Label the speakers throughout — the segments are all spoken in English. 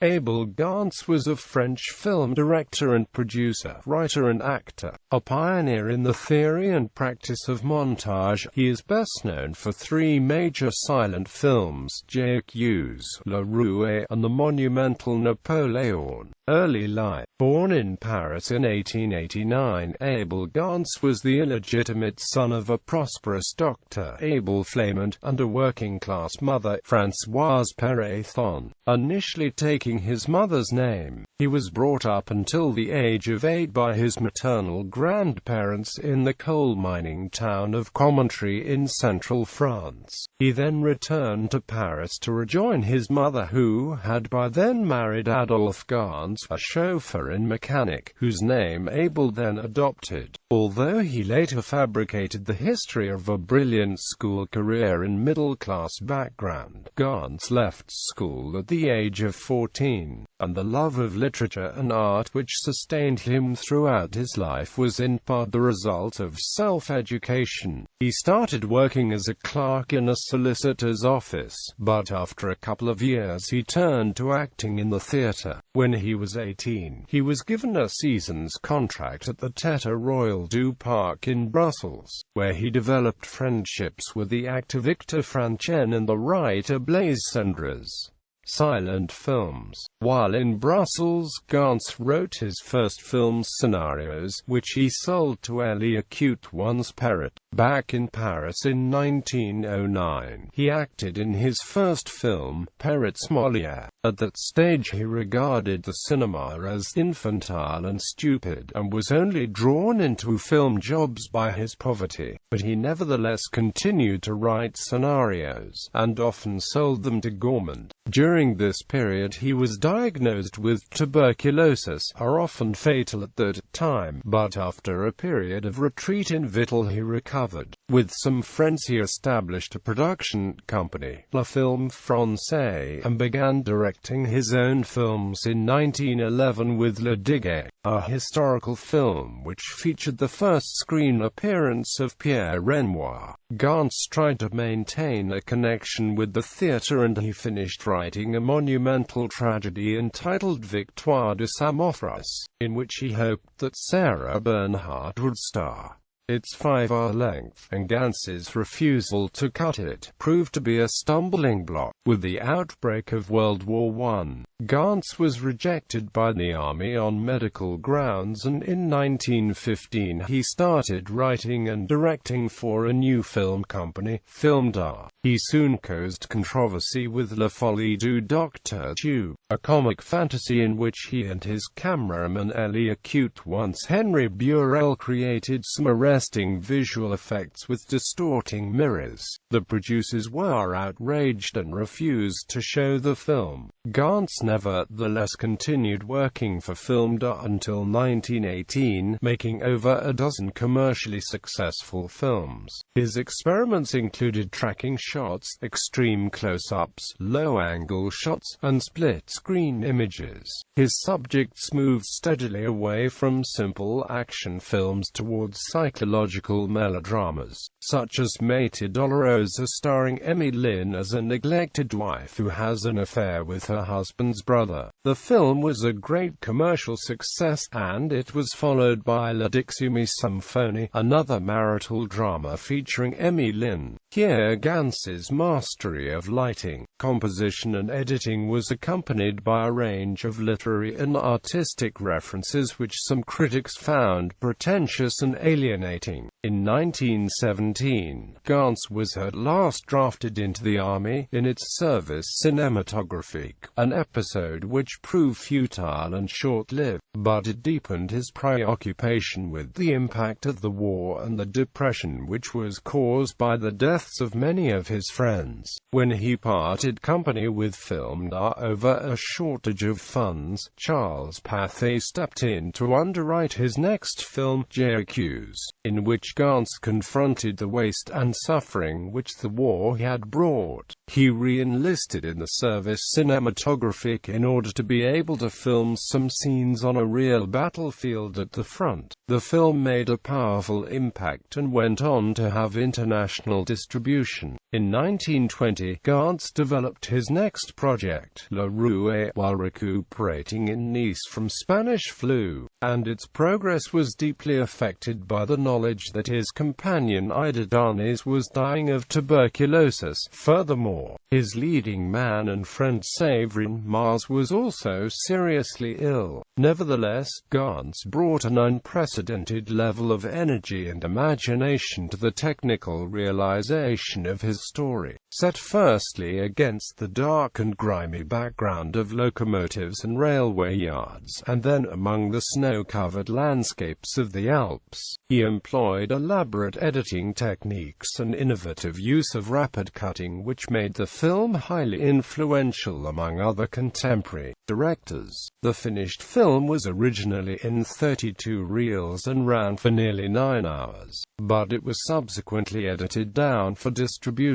Speaker 1: Abel Gance was a French film director and producer, writer and actor. A pioneer in the theory and practice of montage, he is best known for three major silent films, J'accuse, La Roue, and the monumental Napoléon. Early life. Born in Paris in 1889, Abel Gance was the illegitimate son of a prosperous doctor, Abel Flamand, and a working-class mother, Françoise Perret-Thon. Initially taking his mother's name, he was brought up until the age of 8 by his maternal grandparents in the coal-mining town of Commentry in central France. He then returned to Paris to rejoin his mother, who had by then married Adolphe Gance, a chauffeur and mechanic, whose name Abel then adopted. Although he later fabricated the history of a brilliant school career in middle-class background, Gance left school at the age of 14, and the love of literature and art which sustained him throughout his life was in part the result of self-education. He started working as a clerk in a solicitor's office, but after a couple of years he turned to acting in the theatre. When he was 18, he was given a season's contract at the Theatre Royal du Parc in Brussels, where he developed friendships with the actor Victor Franchen and the writer Blaise Cendrars. Silent films. While in Brussels, Gance wrote his first film scenarios, which he sold to Acute1's Perret. Back in Paris in 1909, he acted in his first film, Perret's Molière. At that stage he regarded the cinema as infantile and stupid, and was only drawn into film jobs by his poverty. But he nevertheless continued to write scenarios, and often sold them to Gourmand. During this period he was diagnosed with tuberculosis, often fatal at that time, but after a period of retreat in Vittel he recovered. With some friends he established a production company, La Film Française, and began directing his own films in 1911 with Le Digue, a historical film which featured the first screen appearance of Pierre Renoir. Gance tried to maintain a connection with the theatre, and he finished writing a monumental tragedy entitled Victoire de Samothrace, in which he hoped that Sarah Bernhardt would star. Its 5-hour length, and Gance's refusal to cut it, proved to be a stumbling block. With the outbreak of World War I, Gance was rejected by the army on medical grounds, and in 1915 he started writing and directing for a new film company, Film.A. He soon caused controversy with La Folie du Docteur Roue, a comic fantasy in which he and his cameraman Acute1's Henry Burrell created some arresting visual effects with distorting mirrors. The producers were outraged and refused to show the film. Gance nevertheless continued working for Film.A until 1918, making over a dozen commercially successful films. His experiments included tracking shots, extreme close-ups, low-angle shots, and split-screen images. His subjects moved steadily away from simple action films towards psychological melodramas, such as Métier Dolorosa, starring Emmy Lynn as a neglected wife who has an affair with her husband's brother. The film was a great commercial success, and it was followed by La Dixie Symphonie, another marital drama featuring Emmy Lynn. Here Gance's mastery of lighting, composition and editing was accompanied by a range of literary and artistic references which some critics found pretentious and alienating. In 1917, Gance was at last drafted into the army, in its service cinematographique, an episode which proved futile and short-lived, but it deepened his preoccupation with the impact of the war and the depression which was caused by the deaths of many of his friends. When he parted company with Film.A over a shortage of funds, Charles Pathé stepped in to underwrite his next film, J'accuse, in which Gance confronted the waste and suffering which the war had brought. he re-enlisted in the service cinematographic in order to be able to film some scenes on a real battlefield at the front. The film made a powerful impact and went on to have international distribution. In 1920, Gance developed his next project, La Roue, while recuperating in Nice from Spanish flu, and its progress was deeply affected by the knowledge that his companion Ida Danes was dying of tuberculosis. Furthermore, his leading man and friend Séverin Mars was also seriously ill. Nevertheless, Gance brought an unprecedented level of energy and imagination to the technical realization of his story, set firstly against the dark and grimy background of locomotives and railway yards, and then among the snow-covered landscapes of the Alps. He employed elaborate editing techniques and innovative use of rapid cutting, which made the film highly influential among other contemporary directors. The finished film was originally in 32 reels and ran for nearly 9 hours, but it was subsequently edited down for distribution,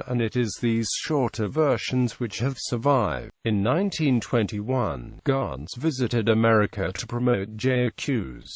Speaker 1: and it is these shorter versions which have survived. In 1921, Gance visited America to promote J'accuse.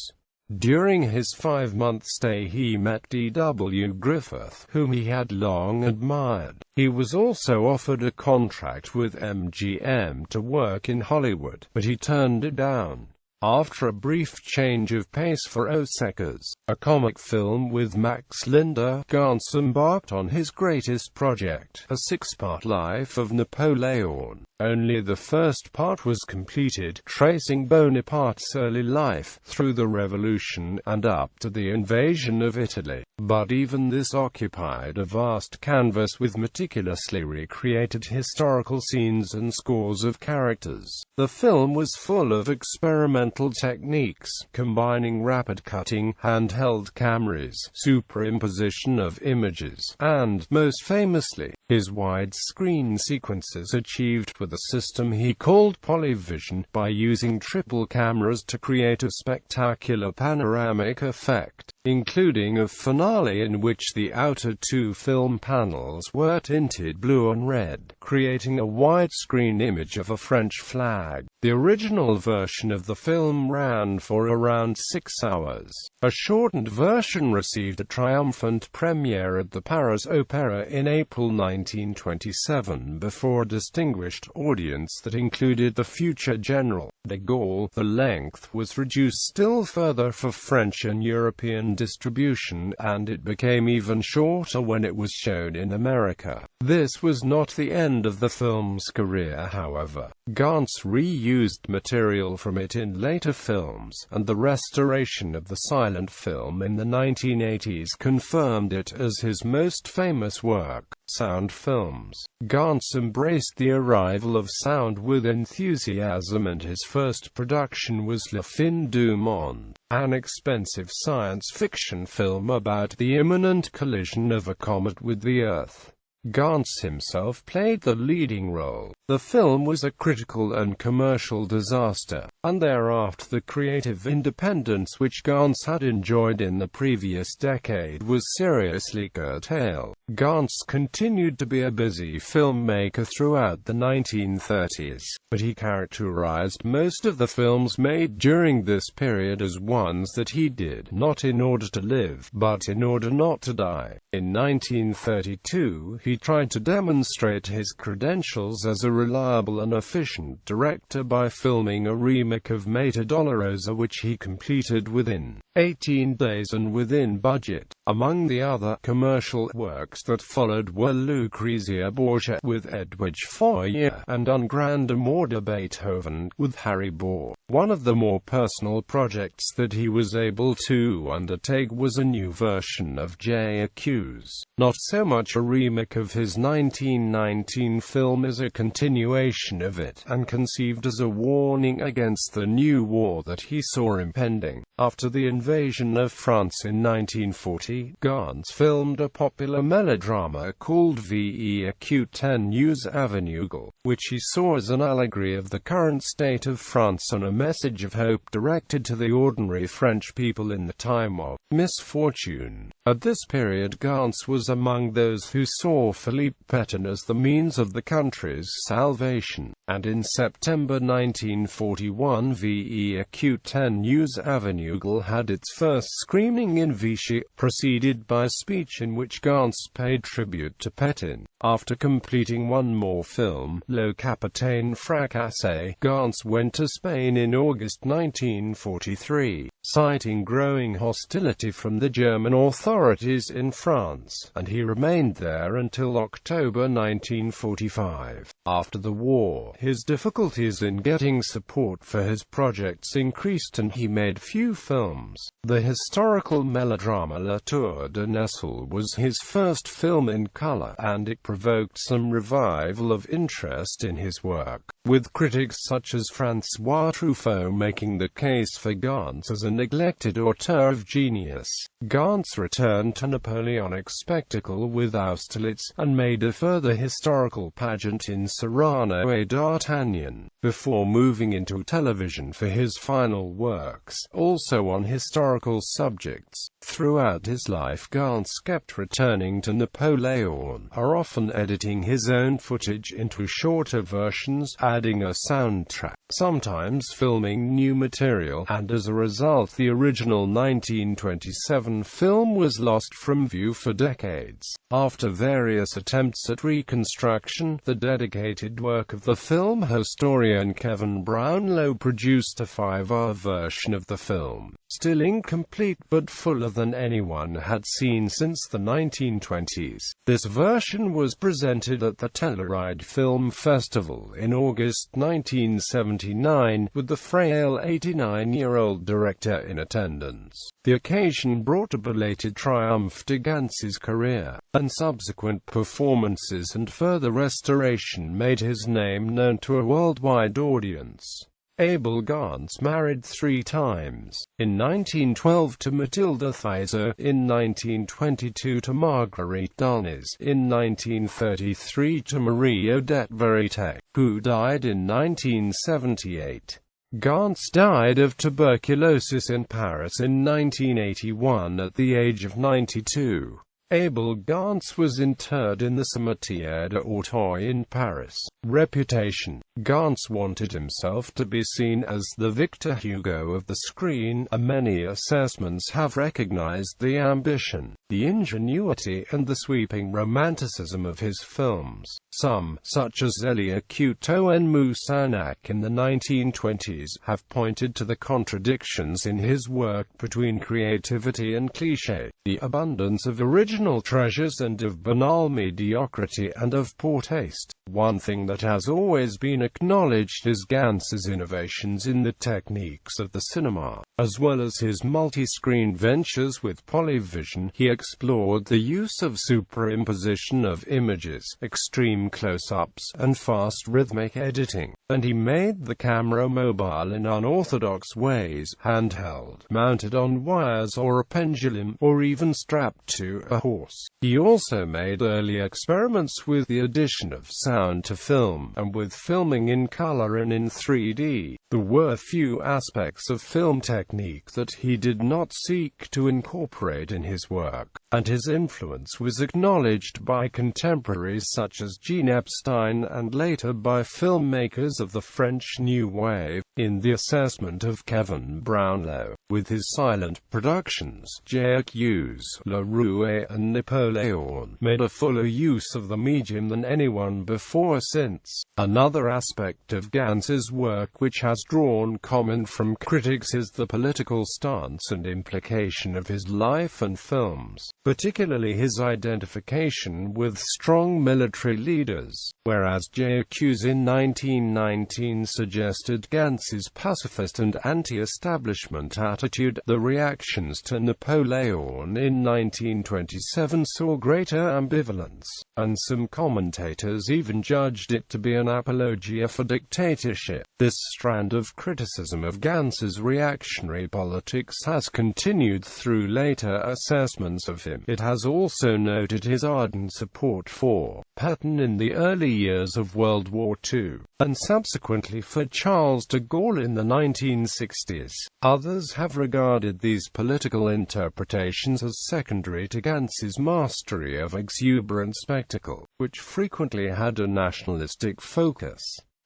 Speaker 1: During his 5-month stay he met D.W. Griffith, whom he had long admired. He was also offered a contract with MGM to work in Hollywood, but he turned it down. After a brief change of pace for Osekas, a comic film with Max Linder, Gance embarked on his greatest project, a 6-part life of Napoleon. Only the first part was completed, tracing Bonaparte's early life, through the Revolution, and up to the invasion of Italy. But even this occupied a vast canvas with meticulously recreated historical scenes and scores of characters. The film was full of experimental techniques, combining rapid cutting, handheld cameras, superimposition of images, and, most famously, his widescreen sequences achieved with a system he called polyvision, by using triple cameras to create a spectacular panoramic effect, including a finale in which the outer 2 film panels were tinted blue and red, creating a widescreen image of a French flag. The original version of the film ran for around 6 hours. A shortened version received a triumphant premiere at the Paris Opera in April 1927 before a distinguished audience that included the future General de Gaulle. The length was reduced still further for French and European distribution, and it became even shorter when it was shown in America. This was not the end of the film's career, however. Gance reused material from it in later films, and the restoration of the silent film in the 1980s confirmed it as his most famous work. Sound films. Gance embraced the arrival of sound with enthusiasm, and his first production was Le Fin du Monde, an expensive science fiction film about the imminent collision of a comet with the Earth. Gance himself played the leading role. The film was a critical and commercial disaster, and thereafter the creative independence which Gance had enjoyed in the previous decade was seriously curtailed. Gance continued to be a busy filmmaker throughout the 1930s, but he characterized most of the films made during this period as ones that he did not in order to live, but in order not to die. In 1932, he tried to demonstrate his credentials as a reliable and efficient director by filming a remake of Meta Dolorosa, which he completed within 18 days and within budget. Among the other commercial works that followed were Lucrezia Borgia with Edwige Feuillée and Un Grand Amour de Beethoven with Harry Bohr. One of the more personal projects that he was able to undertake was a new version of J'accuse. Not so much a remake of his 1919 film as a continuation of it, and conceived as a warning against the new war that he saw impending. After the invasion of France in 1940, Gance filmed a popular melodrama called Acute Avenue, which he saw as an allegory of the current state of France and a message of hope directed to the ordinary French people in the time of misfortune. At this period, Gance was among those who saw saw Philippe Pétain as the means of the country's salvation, and in September 1941 VE-Acute-10 News Avenue had its first screening in Vichy, preceded by a speech in which Gance paid tribute to Pétain. After completing one more film, Le Capitaine Fracassé, Gance went to Spain in August 1943, citing growing hostility from the German authorities in France, and he remained there until October 1945. After the war, his difficulties in getting support for his projects increased and he made few films. The historical melodrama La Tour de Nesle was his first film in color, and it provoked some revival of interest in his work, with critics such as François Truffaut making the case for Gance as a neglected auteur of genius. Gance returned to Napoleonic spectacle with Austerlitz, and made a further historical pageant in Cyrano et d'Artagnan, before moving into television for his final works, also on historical subjects. Throughout his life, Gance kept returning to Napoléon, often editing his own footage into shorter versions, adding a soundtrack, sometimes filming new material, and as a result the original 1927 film was lost from view for decades. After various attempts at reconstruction, the dedicated work of the film historian Kevin Brownlow produced a 5-hour version of the film, still incomplete but fuller than anyone had seen since the 1920s. This version was presented at the Telluride Film Festival in August 1979, with the frail 89-year-old director in attendance. The occasion brought a belated triumph to Gance's career, and subsequent performances and further restoration made his name known to a worldwide audience. Abel Gance married 3 times, in 1912 to Mathilde Theiser, in 1922 to Marguerite Darnez, in 1933 to Marie Odette Verite, who died in 1978. Gance died of tuberculosis in Paris in 1981 at the age of 92. Abel Gance was interred in the Cimetière de Auteuil in Paris. Reputation. Gance wanted himself to be seen as the Victor Hugo of the screen, and many assessments have recognized the ambition, the ingenuity, and the sweeping romanticism of his films. Some, such as Elia Couteau and Moussac in the 1920s, have pointed to the contradictions in his work between creativity and cliché, the abundance of original treasures and of banal mediocrity and of poor taste. One thing that has always been acknowledged is Gance's innovations in the techniques of the cinema, as well as his multi-screen ventures with Polyvision. He explored the use of superimposition of images, extreme close-ups, and fast rhythmic editing, and he made the camera mobile in unorthodox ways, handheld, mounted on wires or a pendulum, or even strapped to a horse. He also made early experiments with the addition of sound to film, and with filming in color and in 3D. There were few aspects of film technique that he did not seek to incorporate in his work, and his influence was acknowledged by contemporaries such as Jean Epstein and later by filmmakers of the French New Wave. In the assessment of Kevin Brownlow, with his silent productions, Jacques Le Roue and Napoléon made a fuller use of the medium than anyone before or since. Another aspect of Gance's work which has drawn comment from critics is the political stance and implication of his life and films, particularly his identification with strong military leaders, whereas Jacques in 1919 suggested Gance's pacifist and anti-establishment attitude. The reactions to Napoleon in 1927 saw greater ambivalence, and some commentators even judged it to be an apologia for dictatorship. This strand of criticism of Gance's reactionary politics has continued through later assessments of him. It has also noted his ardent support for Pétain in the early years of World War II, and subsequently for Charles de Gaulle. all in the 1960s. Others have regarded these political interpretations as secondary to Gance's mastery of exuberant spectacle, which frequently had a nationalistic focus.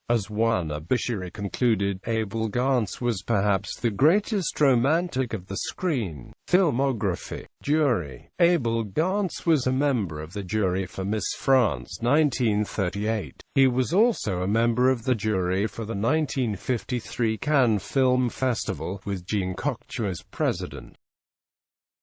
Speaker 1: As one obituary concluded, Abel Gance was perhaps the greatest romantic of the screen. Filmography. Jury. Abel Gance was a member of the jury for Miss France 1938. He was also a member of the jury for the 1953 Cannes Film Festival, with Jean Cocteau as president.